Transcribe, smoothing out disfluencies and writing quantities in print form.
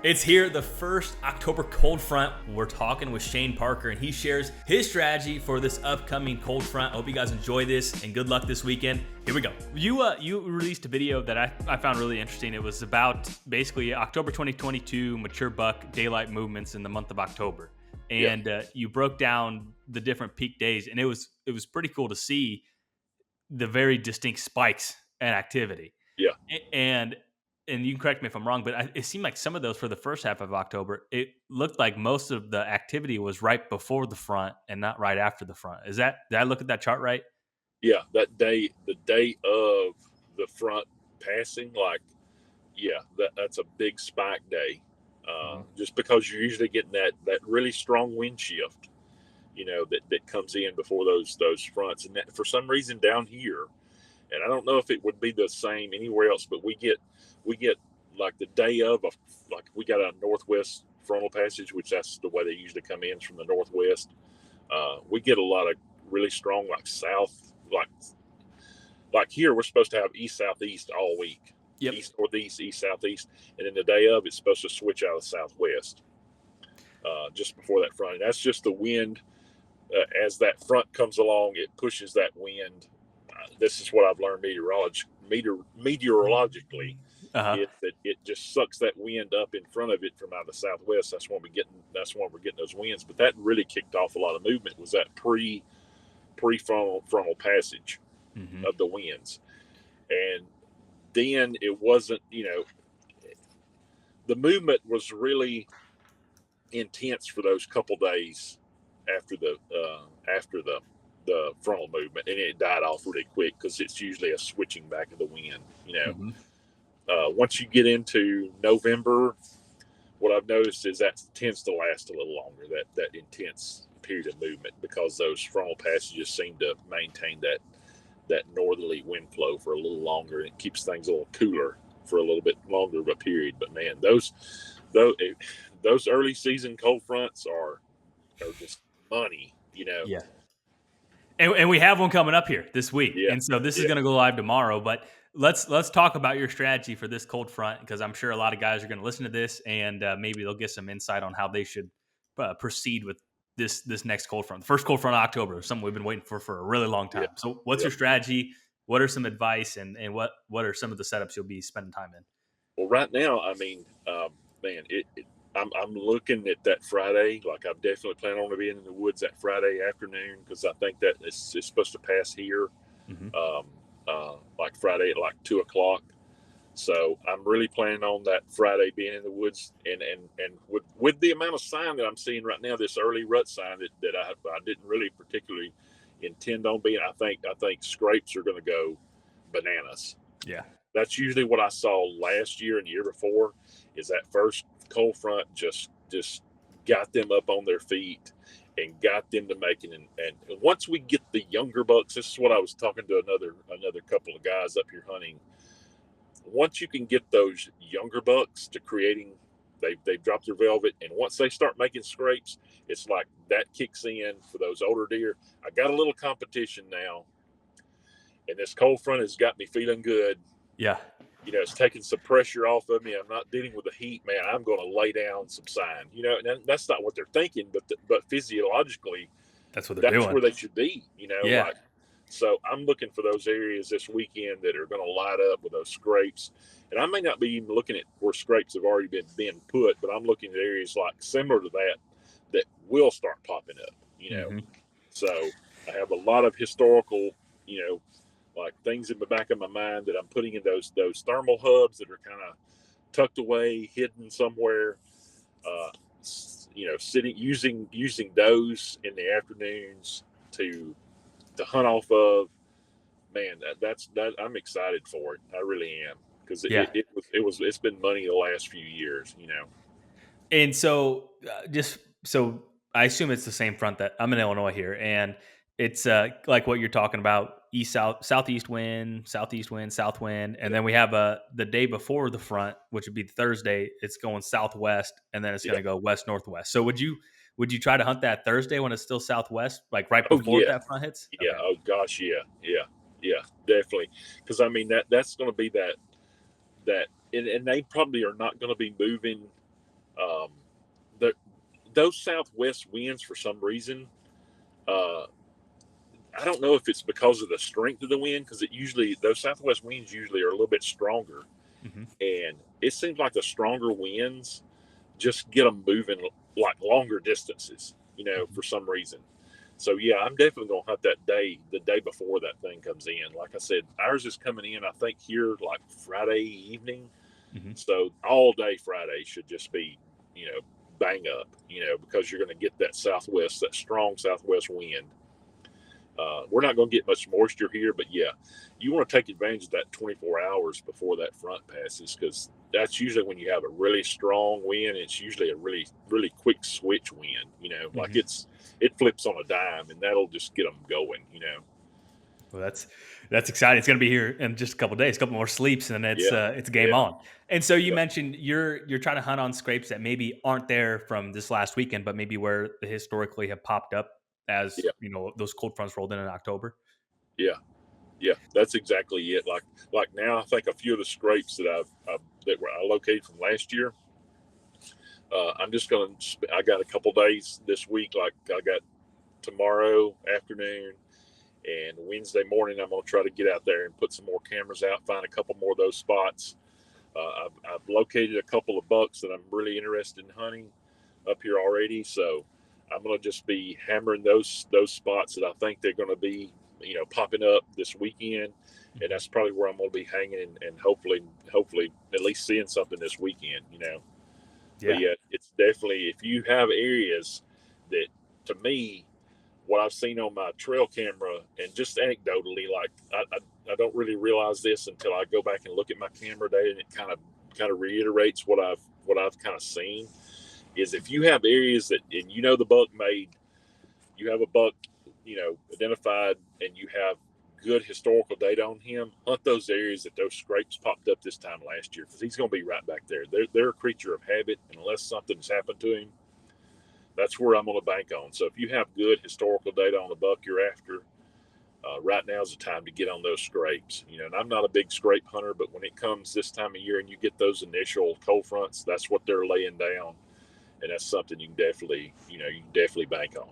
It's here, the first October cold front. We're talking with Shane Parker, and he shares his strategy for this upcoming cold front. I hope you guys enjoy this, and good luck this weekend. Here we go. You released a video that I found really interesting. It was about basically October 2022 mature buck daylight movements in the month of October, and you broke down the different peak days, and it was pretty cool to see the very distinct spikes and activity. Yeah. And you can correct me if I'm wrong, but it seemed like some of those for the first half of October, it looked like most of the activity was right before the front and not right after the front. Did I look at that chart right? Yeah. That day, the day of the front passing, that's a big spike day. Just because you're usually getting that really strong wind shift, that comes in before those fronts. And that, for some reason down here, and I don't know if it would be the same anywhere else, but we get like the day of like we got a northwest frontal passage, which that's the way they usually come in from the northwest. We get a lot of really strong south, like here we're supposed to have east southeast all week. Yep. East northeast, east southeast, and then the day of it's supposed to switch out of southwest just before that front. And that's just the wind. As that front comes along, it pushes that wind. This is what I've learned meteorologically. Uh-huh. It just sucks that wind up in front of it from out of the southwest. That's when we're getting those winds. But that really kicked off a lot of movement. Was that pre frontal passage of the winds, and then it wasn't. The movement was really intense for those couple days after the frontal movement, and it died off really quick because it's usually a switching back of the wind. Once you get into November, what I've noticed is that tends to last a little longer, that intense period of movement, because those frontal passages seem to maintain that northerly wind flow for a little longer, and it keeps things a little cooler for a little bit longer of a period. But man, those early season cold fronts are just money. Yeah. And we have one coming up here this week. Yeah. And so this is going to go live tomorrow, but let's talk about your strategy for this cold front, because I'm sure a lot of guys are going to listen to this, and maybe they'll get some insight on how they should proceed with this next cold front. The first cold front of October is something we've been waiting for a really long time. Yeah. So what's your strategy? What are some advice, and what are some of the setups you'll be spending time in? Well, right now, I mean, man, I'm looking at that Friday. Like, I'm definitely planning on being in the woods that Friday afternoon, because I think that it's supposed to pass here, like Friday at like 2:00. So I'm really planning on that Friday being in the woods, and with the amount of sign that I'm seeing right now, this early rut sign that I didn't really particularly intend on being. I think scrapes are going to go bananas. Yeah. That's usually what I saw last year and the year before, is that first cold front just got them up on their feet and got them to making. And once we get the younger bucks, this is what I was talking to another couple of guys up here hunting. Once you can get those younger bucks to creating, they've dropped their velvet, and once they start making scrapes, it's like that kicks in for those older deer. I got a little competition now, and this cold front has got me feeling good. Yeah. It's taking some pressure off of me. I'm not dealing with the heat, man. I'm going to lay down some sign. And that's not what they're thinking, but physiologically, that's what they're doing. That's where they should be. Yeah. So I'm looking for those areas this weekend that are going to light up with those scrapes. And I may not be even looking at where scrapes have already been put, but I'm looking at areas like similar to that will start popping up. So I have a lot of historical, like things in the back of my mind that I'm putting in those thermal hubs that are kind of tucked away, hidden somewhere. Using those in the afternoons to hunt off of. Man, that's I'm excited for it. I really am, because it's been money the last few years. And so, just so I assume it's the same front that I'm in Illinois here, and it's like what you're talking about: southeast wind, south wind, and then we have the day before the front, which would be Thursday. It's going southwest, and then it's going to go west northwest. So would you try to hunt that Thursday when it's still southwest, like right before that front hits? Yeah. Okay. Oh gosh, yeah, definitely. Because I mean that's going to be that, and they probably are not going to be moving Um, the, those southwest winds, for some reason, uh, I don't know if it's because of the strength of the wind, because those southwest winds usually are a little bit stronger, Hmm. and it seems like the stronger winds just get them moving like longer distances, Hmm. for some reason. So yeah, I'm definitely gonna hunt that day, the day before that thing comes in. Like I said, ours is coming in, I think, here like Friday evening. Hmm. So all day Friday should just be, bang up, because you're gonna get that southwest, that strong southwest wind. We're not going to get much moisture here, but yeah, you want to take advantage of that 24 hours before that front passes, because that's usually when you have a really strong wind. It's usually a really, really quick switch wind, like Hmm. it flips on a dime, and that'll just get them going. Well, that's exciting. It's going to be here in just a couple days, a couple more sleeps, and Yeah, it's game yeah, on. And so you yeah, mentioned you're trying to hunt on scrapes that maybe aren't there from this last weekend, but maybe where they historically have popped up as yeah, those cold fronts rolled in October. yeah, yeah. That's exactly it. Like now, I think a few of the scrapes I located from last year. I'm just going to. I got a couple days this week. Like I got tomorrow afternoon and Wednesday morning. I'm going to try to get out there and put some more cameras out, find a couple more of those spots. I've located a couple of bucks that I'm really interested in hunting up here already. So I'm going to just be hammering those spots that I think they're going to be, popping up this weekend. And Hmm. that's probably where I'm going to be hanging and hopefully at least seeing something this weekend. But Yeah. yeah, it's definitely, if you have areas that, to me, what I've seen on my trail camera, and just anecdotally, like I don't really realize this until I go back and look at my camera data, and it kind of reiterates what I've kind of seen. Is if you have areas that, and the buck made, you have a buck, identified, and you have good historical data on him, hunt those areas that those scrapes popped up this time last year, because he's going to be right back there. They're a creature of habit, and unless something's happened to him, that's where I'm going to bank on. So if you have good historical data on the buck you're after, right now is the time to get on those scrapes. And I'm not a big scrape hunter, but when it comes this time of year and you get those initial cold fronts, that's what they're laying down, and that's something you can definitely bank on.